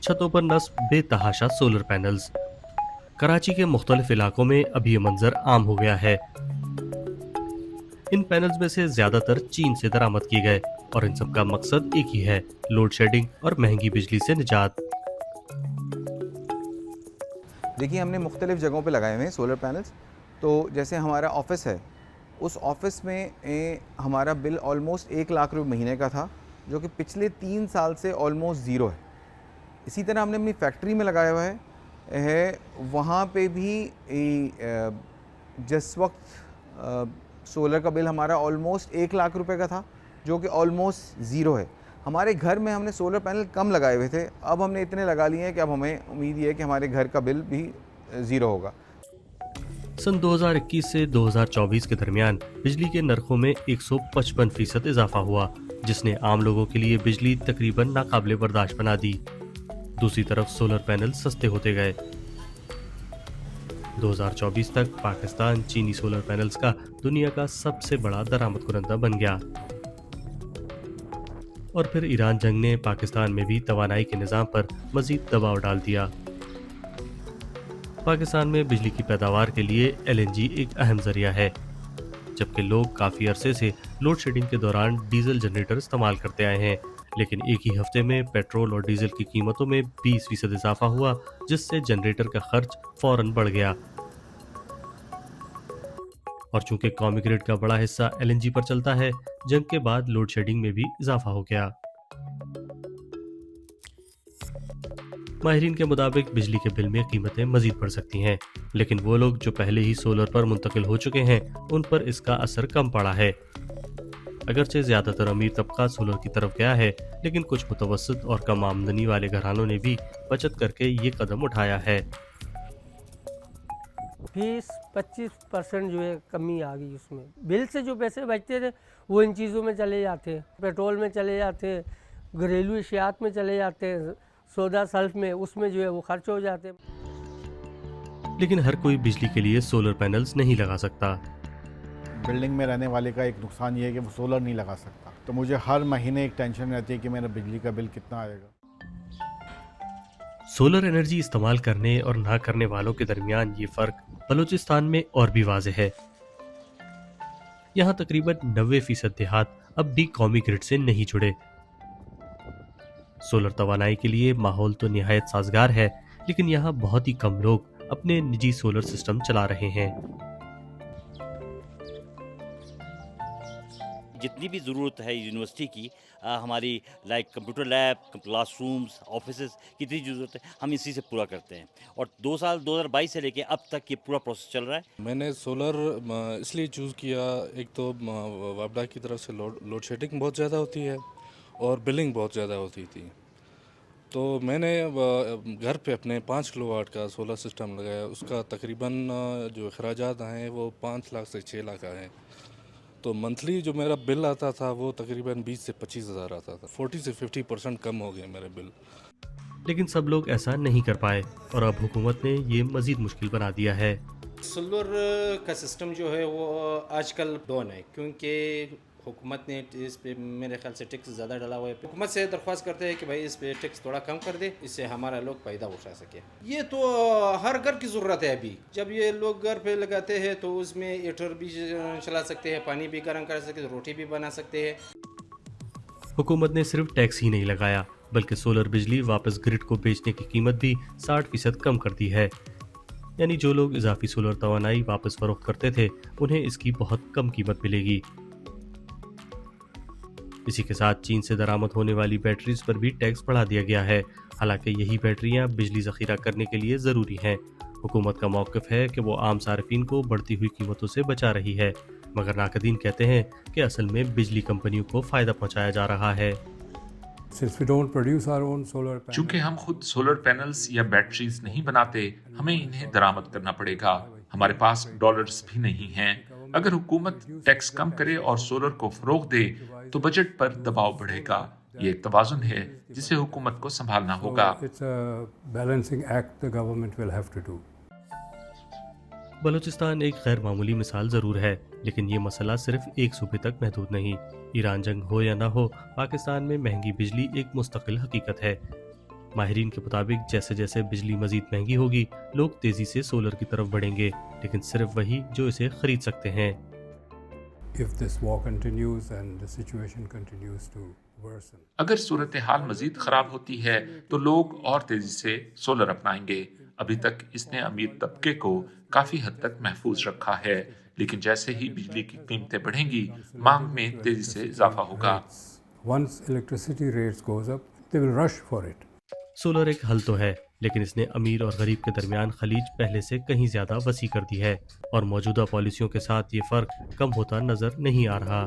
छतों पर नस्ब बेतहाशा सोलर पैनल्स। कराची के मुख्तलिफ इलाकों में अब ये मंजर आम हो गया है। इन पैनल्स में से ज्यादातर चीन से दरामद किए गए और इन सब का मकसद एक ही है, लोड शेडिंग और महंगी बिजली से निजात। देखिए, हमने मुख्तलिफ जगहों पे लगाए हुए हैं सोलर पैनल्स। तो जैसे हमारा ऑफ़िस है, उस ऑफ़िस में हमारा बिल ऑलमोस्ट 1 लाख रुपये महीने का था, जो कि पिछले 3 साल से ऑलमोस्ट ज़ीरो है। इसी तरह हमने अपनी फैक्ट्री में लगाया हुआ है, वहाँ पे भी जिस वक्त सोलर का बिल हमारा ऑलमोस्ट 1 लाख रुपए का था, जो कि ऑलमोस्ट ज़ीरो है। हमारे घर में हमने सोलर पैनल कम लगाए हुए थे, अब हमने इतने लगा लिए हैं कि अब हमें उम्मीद ये है कि हमारे घर का बिल भी ज़ीरो होगा। सन 2021 से 2024 के दरमियान बिजली के नरखों में 155% इजाफा हुआ, जिसने आम लोगों के लिए बिजली तकरीबन नाकाबिले बर्दाश्त बना दी। दूसरी तरफ सोलर पैनल सस्ते होते गए। 2024 तक पाकिस्तान चीनी सोलर पैनल्स का दुनिया का सबसे बड़ा दरामद कुरंदा बन गया। और फिर ईरान जंग ने पाकिस्तान में भी तवानाई के निज़ाम पर मजीद दबाव डाल दिया। पाकिस्तान में बिजली की पैदावार के लिए LNG एक अहम जरिया है, जबकि लोग काफ़ी अरसे से लोड शेडिंग के दौरान डीजल जनरेटर इस्तेमाल करते आए हैं, लेकिन एक ही हफ्ते में पेट्रोल और डीजल की कीमतों में 20% इजाफा हुआ, जिससे जनरेटर का खर्च फौरन बढ़ गया। और चूंकि कौमी ग्रिड का बड़ा हिस्सा LNG पर चलता है, जंग के बाद लोड शेडिंग में भी इजाफा हो गया। माहिरीन के मुताबिक बिजली के बिल में कीमतें मजीद बढ़ सकती हैं, लेकिन वो लोग जो पहले ही सोलर पर मुंतकिल हो चुके हैं, उन पर इसका असर कम पड़ा है। अगरचे ज्यादातर अमीर तबका सोलर की तरफ गया है, लेकिन कुछ मुतवस्सित और कम आमदनी वाले घरानों ने भी बचत करके ये कदम उठाया है। 20-25% जो है कमी आ गई उसमें। बिल से जो पैसे बचते थे वो इन चीज़ों में चले जाते, पेट्रोल में चले जाते, घरेलू अशियात में चले जाते, सौदा सल्फ में, उसमें जो है वो खर्च हो जाते। लेकिन हर कोई बिजली के लिए सोलर पैनल्स नहीं लगा सकता। बिल्डिंग में रहने वाले का एक नुकसान ये है कि वो सोलर नहीं लगा सकता, तो मुझे हर महीने एक टेंशन रहती है कि मेरा बिजली का बिल कितना आएगा। सोलर एनर्जी इस्तेमाल करने और ना करने वालों के दरमियान ये फर्क बलूचिस्तान में और भी वाज़ेह है। यहाँ तकरीबन 90% देहात अब भी कौमी ग्रिड से नहीं जुड़े। सोलर तवानाई के लिए माहौल तो निहायत साजगार है, लेकिन यहाँ बहुत ही कम लोग अपने निजी सोलर सिस्टम चला रहे हैं। जितनी भी ज़रूरत है यूनिवर्सिटी की, हमारी like computer lab, classrooms, offices की जितनी ज़रूरत है हम इसी से पूरा करते हैं। और 2 साल 2022 से लेके अब तक ये पूरा प्रोसेस चल रहा है। मैंने सोलर इसलिए चूज़ किया, एक तो वापडा की तरफ से लोड शेडिंग बहुत ज़्यादा होती है और बिलिंग बहुत ज़्यादा होती थी, तो मैंने घर पे अपने 5 किलोवाट का सोलर सिस्टम लगाया। उसका तकरीबन जो अखराजात हैं वो 5 लाख से 6 लाख आए हैं, तो मंथली जो मेरा बिल आता था वो तकरीबन 20 से 25 हज़ार आता था। 40 से 50% कम हो गए मेरे बिल। लेकिन सब लोग ऐसा नहीं कर पाए और अब हुकूमत ने ये मजीद मुश्किल बना दिया है। सोलर का सिस्टम जो है वो आजकल डाउन है, क्योंकि हुकूमत ने इस पे मेरे ख्याल से टैक्स ज़्यादा डाला हुआ है। हुकूमत से दरख्वास्त करते हैं कि भाई इस पे टैक्स थोड़ा कम कर दे, इससे हमारा लोग फ़ायदा उठा सके। ये तो हर घर की ज़रूरत है। अभी जब ये लोग घर पे लगाते हैं तो उसमें हीटर भी चला सकते हैं, पानी भी गर्म कर सकते हैं, रोटी भी बना सकते हैं। हुकूमत ने सिर्फ टैक्स ही नहीं लगाया, बल्कि सोलर बिजली वापस ग्रिड को बेचने की कीमत भी 60% कम कर दी है। यानी जो लोग इजाफी सोलर तवानाई वापस फरोख्त करते थे, उन्हें इसकी बहुत कम कीमत मिलेगी। इसी के साथ चीन से दरामद होने वाली बैटरीज पर भी टैक्स बढ़ा दिया गया है। हालांकि यही बैटरियां बिजली ज़ख़ीरा करने के लिए ज़रूरी हैं। हुकूमत का मौक़िफ़ है कि वो आम सार्फिन को बढ़ती हुई कीमतों से बचा रही है, मगर नाक़दीन कहते हैं कि असल में बिजली कंपनियों को फ़ायदा पहुँचाया जा रहा है। चूँकि हम खुद सोलर पैनल्स या बैटरीज नहीं बनाते, हमें इन्हें दरामद करना पड़ेगा। हमारे पास डॉलर्स भी नहीं हैं। अगर हुकूमत टैक्स कम करे और सोलर को फ़रोग़ दे तो बजट पर दबाव बढ़ेगा। ये एक तवाज़ुन है जिसे हुकूमत को संभालना होगा। बलूचिस्तान एक गैर मामूली मिसाल ज़रूर है, लेकिन ये मसला सिर्फ एक सूबे तक महदूद नहीं। ईरान जंग हो या ना हो, पाकिस्तान में महंगी बिजली एक मुस्तकिल हकीकत है। ماہرین کے مطابق جیسے جیسے بجلی مزید مہنگی ہوگی لوگ تیزی سے سولر کی طرف بڑھیں گے، لیکن صرف وہی جو اسے خرید سکتے ہیں۔ If this war continues and the situation continues to worsen. اگر صورتحال مزید خراب ہوتی ہے تو لوگ اور تیزی سے سولر اپنائیں گے۔ ابھی تک اس نے امیر طبقے کو کافی حد تک محفوظ رکھا ہے، لیکن جیسے ہی بجلی کی قیمتیں بڑھیں گی مانگ میں تیزی سے اضافہ ہوگا۔ Once electricity rates goes up, they will rush for it. Solar ایک حل تو ہے، لیکن اس نے امیر اور غریب کے درمیان خلیج پہلے سے کہیں زیادہ وسیع کر دی ہے، اور موجودہ پالیسیوں کے ساتھ یہ فرق کم ہوتا نظر نہیں آ رہا۔